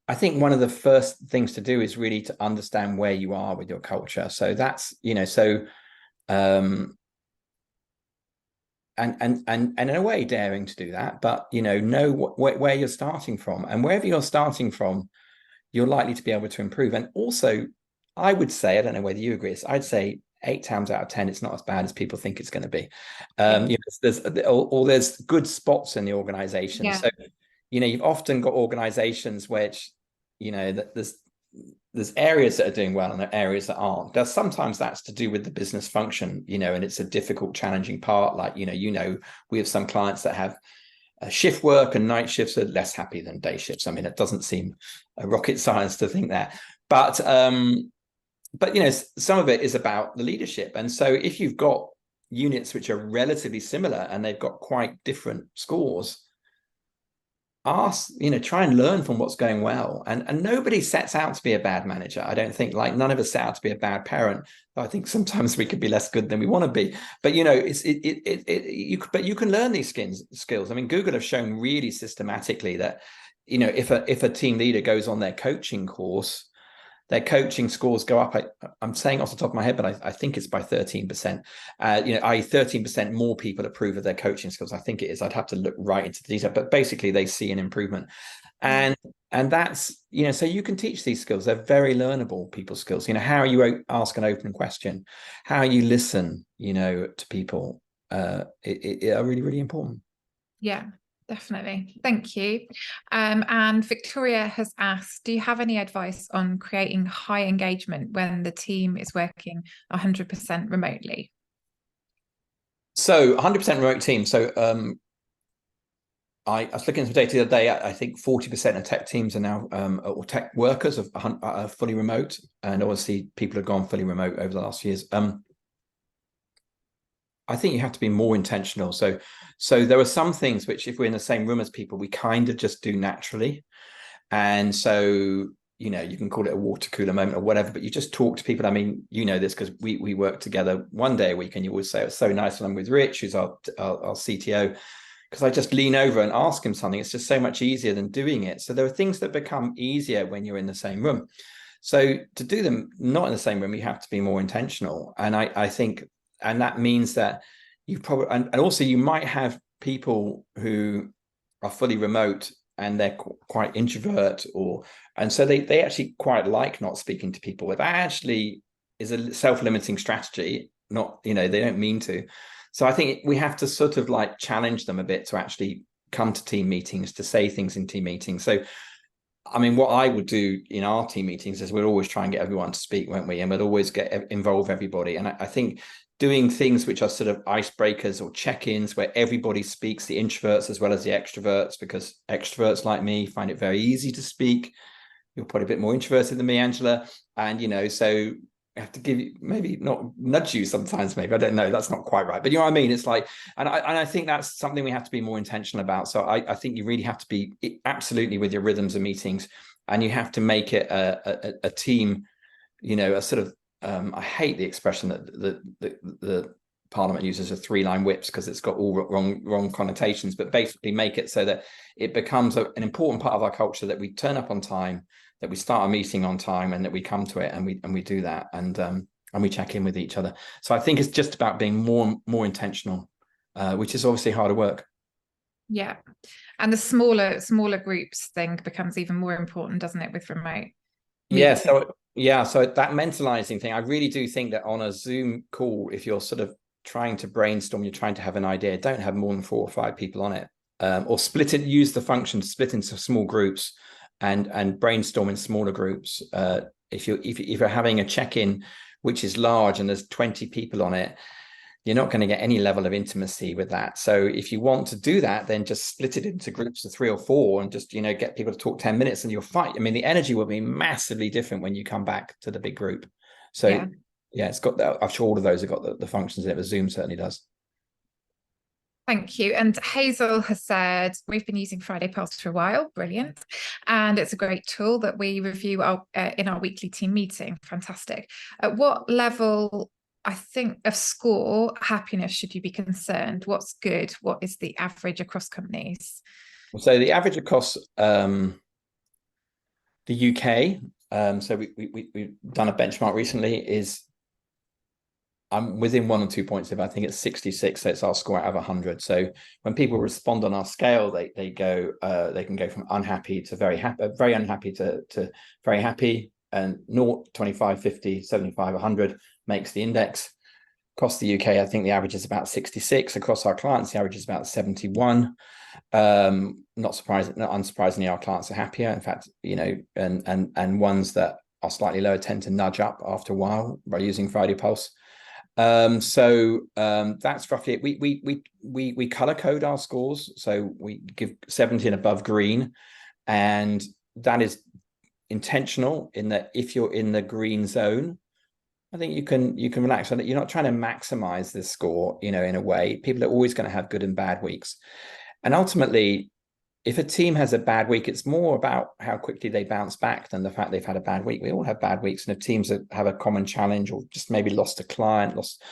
I think one of the first things to do is really to understand where you are with your culture. So that's, you know, so and in a way daring to do that, but you know where you're starting from, and wherever you're starting from, you're likely to be able to improve. And also, I would say, I don't know whether you agree, I'd say 8 times out of 10, it's not as bad as people think it's going to be. You know, there's good spots in the organization. Yeah. So, you know, you've often got organizations which, you know, that there's areas that are doing well and there are areas that aren't. Sometimes that's to do with the business function, you know, and it's a difficult, challenging part. Like, you know, we have some clients that have shift work, and night shifts are less happy than day shifts. I mean, it doesn't seem a rocket science to think that, but you know, some of it is about the leadership. And so if you've got units which are relatively similar and they've got quite different scores, try and learn from what's going well. And nobody sets out to be a bad manager. I don't think, like, none of us set out to be a bad parent. I think sometimes we could be less good than we want to be. But you know, you can learn these skills. I mean, Google have shown really systematically that, you know, if a team leader goes on their coaching course, their coaching scores go up. I'm saying off the top of my head, but I think it's by 13%. You know, 13% more people approve of their coaching skills. I think it is. I'd have to look right into the detail, but basically they see an improvement. And that's, you know, so you can teach these skills. They're very learnable people skills. You know, how you ask an open question, how you listen, you know, to people, are really, really important. Yeah. Definitely. Thank you. And Victoria has asked, do you have any advice on creating high engagement when the team is working 100% remotely? So 100% remote team. So I was looking at some data the other day. I think 40% of tech teams are now, or tech workers are fully remote. And obviously people have gone fully remote over the last few years. I think you have to be more intentional. So there are some things which, if we're in the same room as people, we kind of just do naturally. And so, you know, you can call it a water cooler moment or whatever, but you just talk to people. I mean, you know this because we work together one day a week, and you always say it's so nice when I'm with Rich, who's our CTO, because I just lean over and ask him something. It's just so much easier than doing it. So there are things that become easier when you're in the same room. So to do them not in the same room, you have to be more intentional. And I think, and that means that you probably, and also you might have people who are fully remote and they're quite introvert, and so they actually quite like not speaking to people. That actually is a self-limiting strategy. Not, you know, they don't mean to. So I think we have to sort of like challenge them a bit to actually come to team meetings, to say things in team meetings. So I mean, what I would do in our team meetings is we'd always try and get everyone to speak, won't we? And we'd always involve everybody. And I think doing things which are sort of icebreakers or check-ins where everybody speaks, the introverts as well as the extroverts, because extroverts like me find it very easy to speak. You're probably a bit more introverted than me, Angela. And, you know, so I have to give you, maybe not nudge you sometimes, maybe, I don't know, that's not quite right, but you know what I mean? It's like, and I think that's something we have to be more intentional about. So I think you really have to be absolutely with your rhythms of meetings, and you have to make it a team, you know, a sort of, I hate the expression that the Parliament uses of 3-line whips because it's got all wrong connotations, but basically make it so that it becomes an important part of our culture, that we turn up on time, that we start a meeting on time, and that we come to it and we do that, and we check in with each other. So I think it's just about being more intentional, which is obviously harder work. Yeah, and the smaller groups thing becomes even more important, doesn't it, with remote? So that mentalizing thing, I really do think that on a Zoom call, if you're sort of trying to brainstorm, you're trying to have an idea, don't have more than 4 or 5 people on it, or split it. Use the function to split into small groups and brainstorm in smaller groups. If you're having a check-in which is large and there's 20 people on it, you're not going to get any level of intimacy with that. So if you want to do that, then just split it into groups of 3 or 4 and just, get people to talk 10 minutes and you'll fight. I mean, the energy will be massively different when you come back to the big group. So yeah, it's got that. I'm sure all of those have got the functions in it, but Zoom certainly does. Thank you. And Hazel has said, we've been using Friday Pulse for a while. Brilliant. And it's a great tool that we review in our weekly team meeting. Fantastic. At what level, I think, of score happiness should you be concerned? What's good? What is the average across companies? So the average across the UK, so we've done a benchmark recently, is I'm within 1 or 2 points of, I think it's 66, so it's our score out of 100. So when people respond on our scale, they can go from unhappy to very happy, very unhappy to very happy, and 0, 25, 50, 75, 100 makes the index. Across the UK, I think the average is about 66. Across our clients, the average is about 71. Not unsurprisingly, our clients are happier. In fact, and ones that are slightly lower tend to nudge up after a while by using Friday Pulse. So that's roughly it. We color code our scores, so we give 70 and above green, and that is intentional in that if you're in the green zone, I think you can relax on it. You're not trying to maximize this score, in a way. People are always going to have good and bad weeks, and ultimately, if a team has a bad week, it's more about how quickly they bounce back than the fact they've had a bad week. We all have bad weeks. And if teams have a common challenge, or just maybe lost a client, lost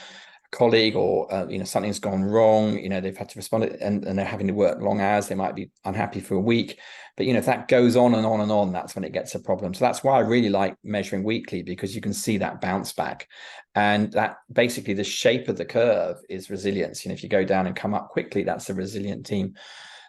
a colleague, or something's gone wrong, they've had to respond and they're having to work long hours, they might be unhappy for a week. But if that goes on and on and on, that's when it gets a problem. So that's why I really like measuring weekly, because you can see that bounce back. And that basically the shape of the curve is resilience. If you go down and come up quickly, that's a resilient team.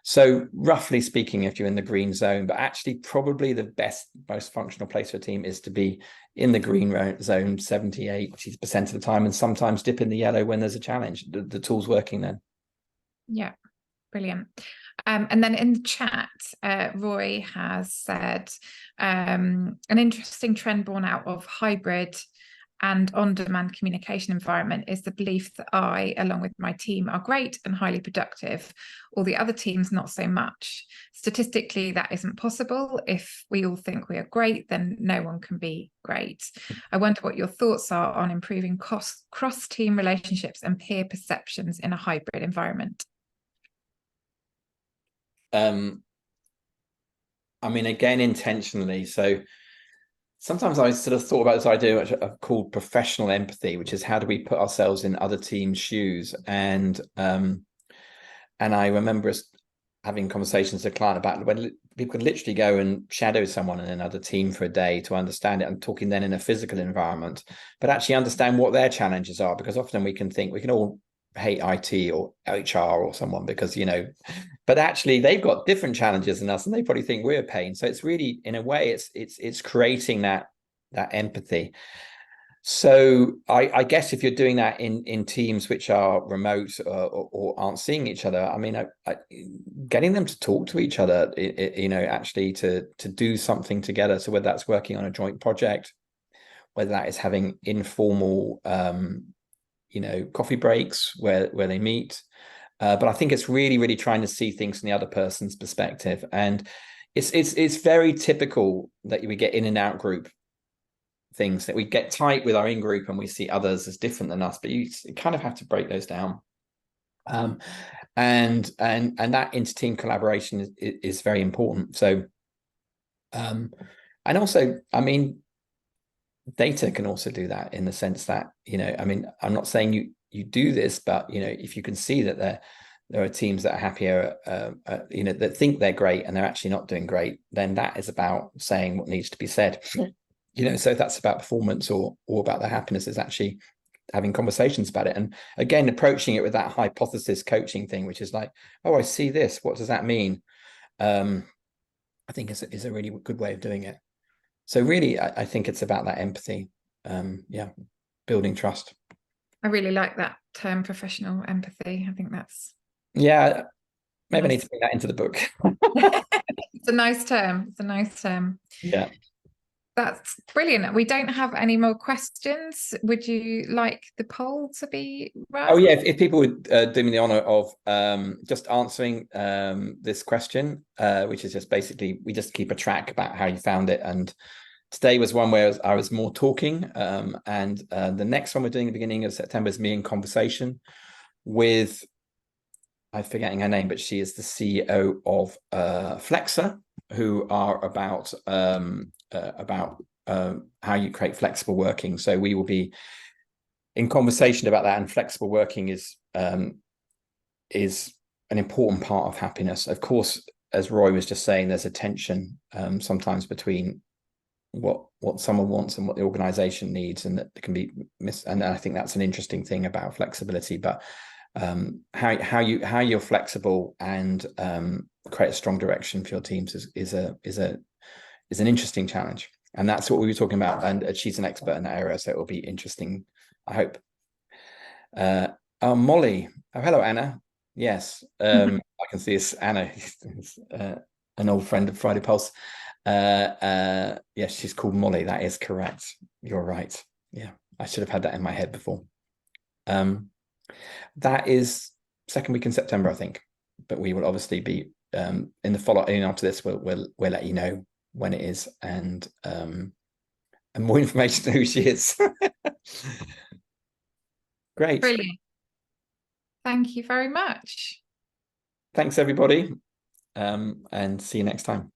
So roughly speaking, if you're in the green zone, but actually probably the best, most functional place for a team is to be in the green zone 70-80% of the time, and sometimes dip in the yellow when there's a challenge. The tool's working then. Yeah, brilliant. And then in the chat, Roy has said, an interesting trend born out of hybrid and on-demand communication environment is the belief that I, along with my team, are great and highly productive, or the other teams not so much. Statistically, that isn't possible. If we all think we are great, then no one can be great. I wonder what your thoughts are on improving cross-team relationships and peer perceptions in a hybrid environment. I mean, again, intentionally. So sometimes I sort of thought about this idea, which I've called professional empathy, which is how do we put ourselves in other teams' shoes? And I remember us having conversations with a client about when people could literally go and shadow someone in another team for a day to understand it. I'm talking then in a physical environment, but actually understand what their challenges are, because often we can all hate IT or HR or someone because, but actually they've got different challenges than us and they probably think we're a pain. So it's really, in a way, it's creating that empathy. So I guess if you're doing that in teams which are remote or aren't seeing each other, I mean, getting them to talk to each other, actually to do something together. So whether that's working on a joint project, whether that is having informal coffee breaks where they meet. But I think it's really, really trying to see things from the other person's perspective. And it's very typical that we get in and out group things, that we get tight with our in-group and we see others as different than us, but you kind of have to break those down. And that inter-team collaboration is very important. So, and also, I mean, data can also do that in the sense that, I mean, I'm not saying you do this, but, if you can see that there are teams that are happier, that think they're great and they're actually not doing great, then that is about saying what needs to be said. So if that's about performance or about the happiness, is actually having conversations about it. And again, approaching it with that hypothesis coaching thing, which is like, oh, I see this. What does that mean? I think is a really good way of doing it. So really, I think it's about that empathy. Building trust. I really like that term, professional empathy. I think that's... Yeah, maybe I need to bring that into the book. It's a nice term. It's a nice term. Yeah. That's brilliant. We don't have any more questions. Would you like the poll to be run? Oh yeah, if people would do me the honor of just answering this question, which is just basically, we just keep a track about how you found it. And today was one where I was more talking, and the next one we're doing at the beginning of September is me in conversation with, I'm forgetting her name, but she is the CEO of Flexer, who are about how you create flexible working. So we will be in conversation about that, and flexible working is an important part of happiness. Of course, as Roy was just saying, there's a tension sometimes between what someone wants and what the organization needs, and that can be and I think that's an interesting thing about flexibility. But how you're flexible and create a strong direction for your teams is an interesting challenge, and that's what we were talking about. And she's an expert in that area, so it will be interesting, I hope. Molly. Oh, hello, Anna. Yes, I can see it's Anna, an old friend of Friday Pulse. Yes, she's called Molly. That is correct. You're right. Yeah, I should have had that in my head before. That is second week in September, I think. But we will obviously be in the follow-up after this. We'll let you know when it is, and more information on who she is. Great. Brilliant. Thank you very much. Thanks, everybody, and see you next time.